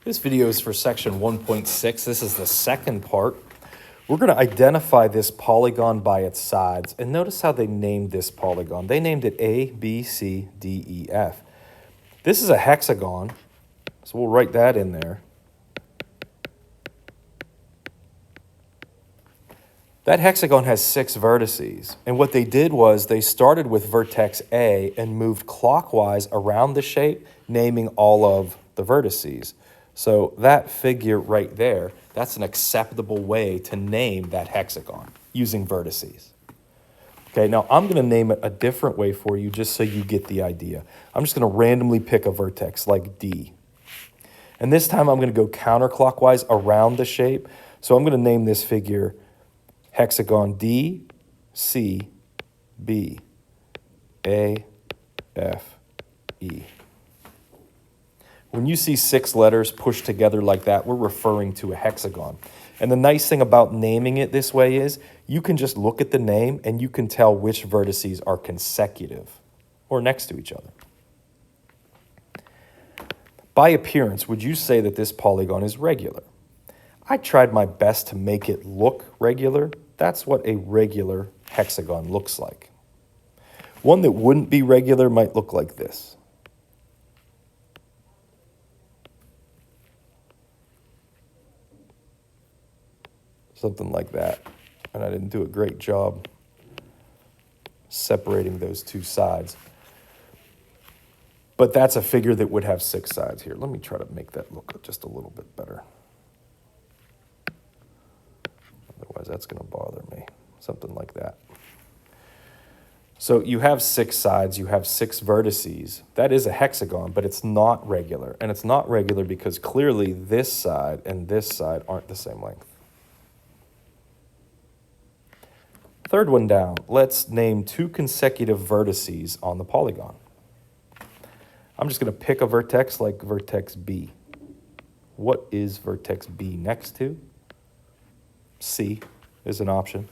This video is for section 1.6. This is the second part. We're going to identify this polygon by its sides. And notice how they named this polygon. They named it A, B, C, D, E, F. This is a hexagon, so we'll write that in there. That hexagon has 6 vertices. And what they did was they started with vertex A and moved clockwise around the shape, naming all of the vertices. So that figure right there, that's an acceptable way to name that hexagon using vertices. Okay, now I'm going to name it a different way for you just so you get the idea. I'm just going to randomly pick a vertex like D. And this time I'm going to go counterclockwise around the shape. So I'm going to name this figure hexagon D, C, B, A, F, E. When you see 6 letters pushed together like that, we're referring to a hexagon. And the nice thing about naming it this way is you can just look at the name and you can tell which vertices are consecutive or next to each other. By appearance, would you say that this polygon is regular? I tried my best to make it look regular. That's what a regular hexagon looks like. One that wouldn't be regular might look like this. Something like that. And I didn't do a great job separating those 2 sides. But that's a figure that would have 6 sides here. Let me try to make that look just a little bit better. Otherwise, that's going to bother me. Something like that. So you have 6 sides, you have 6 vertices. That is a hexagon, but it's not regular. And it's not regular because clearly this side and this side aren't the same length. Third one down, let's name 2 consecutive vertices on the polygon. I'm just going to pick a vertex like vertex B. What is vertex B next to? C is an option.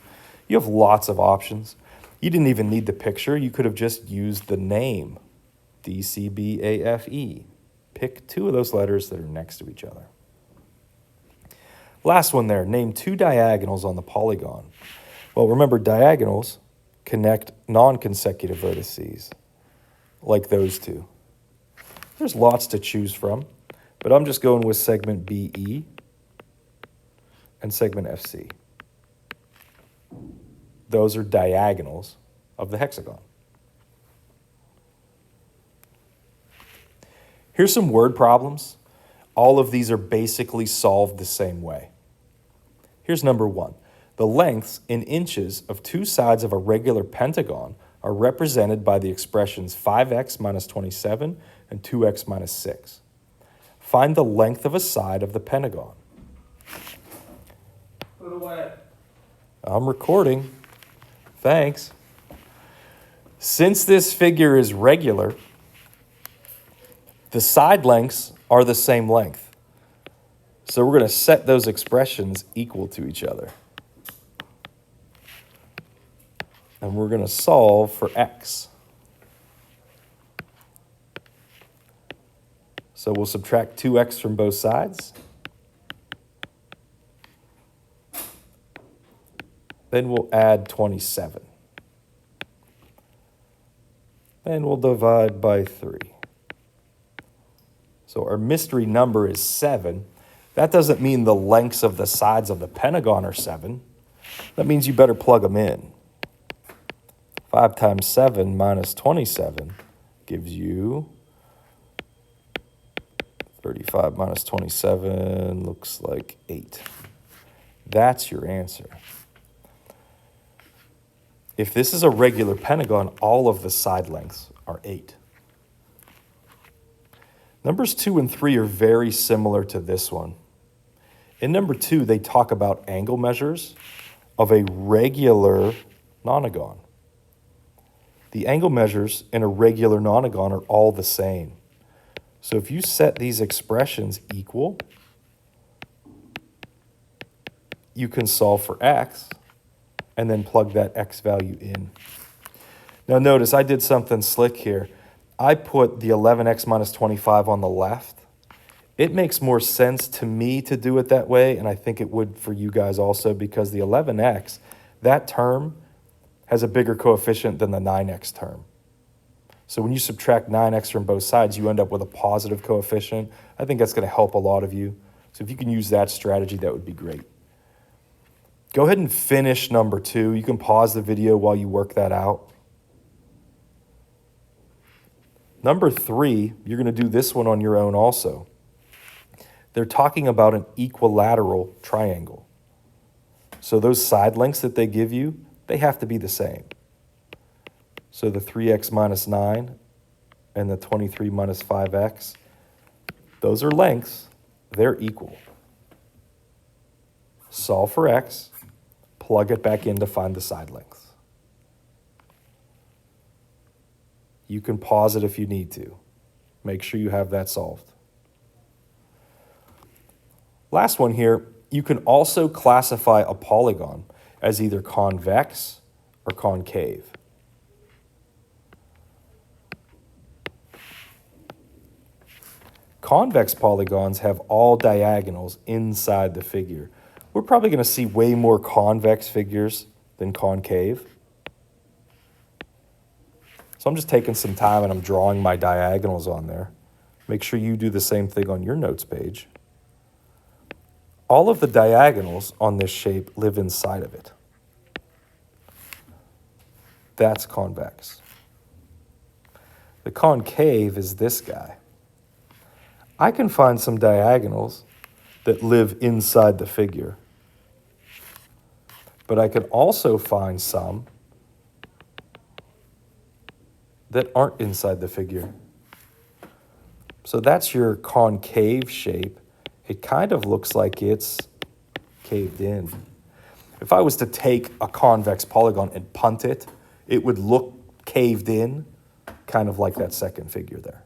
You have lots of options. You didn't even need the picture. You could have just used the name, D, C, B, A, F, E. Pick 2 of those letters that are next to each other. Last one there, name 2 diagonals on the polygon. Well, remember, diagonals connect non-consecutive vertices, like those 2. There's lots to choose from, but I'm just going with segment BE and segment FC. Those are diagonals of the hexagon. Here's some word problems. All of these are basically solved the same way. Here's number 1. The lengths in inches of 2 sides of a regular pentagon are represented by the expressions 5x minus 27 and 2x minus 6. Find the length of a side of the pentagon. Put away. I'm recording. Thanks. Since this figure is regular, the side lengths are the same length. So we're going to set those expressions equal to each other. And we're going to solve for x. So we'll subtract 2x from both sides. Then we'll add 27. Then we'll divide by 3. So our mystery number is 7. That doesn't mean the lengths of the sides of the pentagon are 7. That means you better plug them in. 5 times 7 minus 27 gives you 35 minus 27 looks like 8. That's your answer. If this is a regular pentagon, all of the side lengths are 8. Numbers 2 and 3 are very similar to this one. In number 2, they talk about angle measures of a regular nonagon. The angle measures in a regular nonagon are all the same. So if you set these expressions equal, you can solve for x and then plug that x value in. Now notice I did something slick here. I put the 11x minus 25 on the left. It makes more sense to me to do it that way, and I think it would for you guys also, because the 11x, that term has a bigger coefficient than the 9x term. So when you subtract 9x from both sides, you end up with a positive coefficient. I think that's going to help a lot of you. So if you can use that strategy, that would be great. Go ahead and finish number 2. You can pause the video while you work that out. Number 3, you're going to do this one on your own also. They're talking about an equilateral triangle. So those side lengths that they give you, they have to be the same. So the 3x minus 9 and the 23 minus 5x, those are lengths. They're equal. Solve for x, plug it back in to find the side lengths. You can pause it if you need to. Make sure you have that solved. Last one here, you can also classify a polygon as either convex or concave. Convex polygons have all diagonals inside the figure. We're probably going to see way more convex figures than concave. So I'm just taking some time and I'm drawing my diagonals on there. Make sure you do the same thing on your notes page. All of the diagonals on this shape live inside of it. That's convex. The concave is this guy. I can find some diagonals that live inside the figure, but I can also find some that aren't inside the figure. So that's your concave shape. It kind of looks like it's caved in. If I was to take a convex polygon and punt it, it would look caved in, kind of like that second figure there.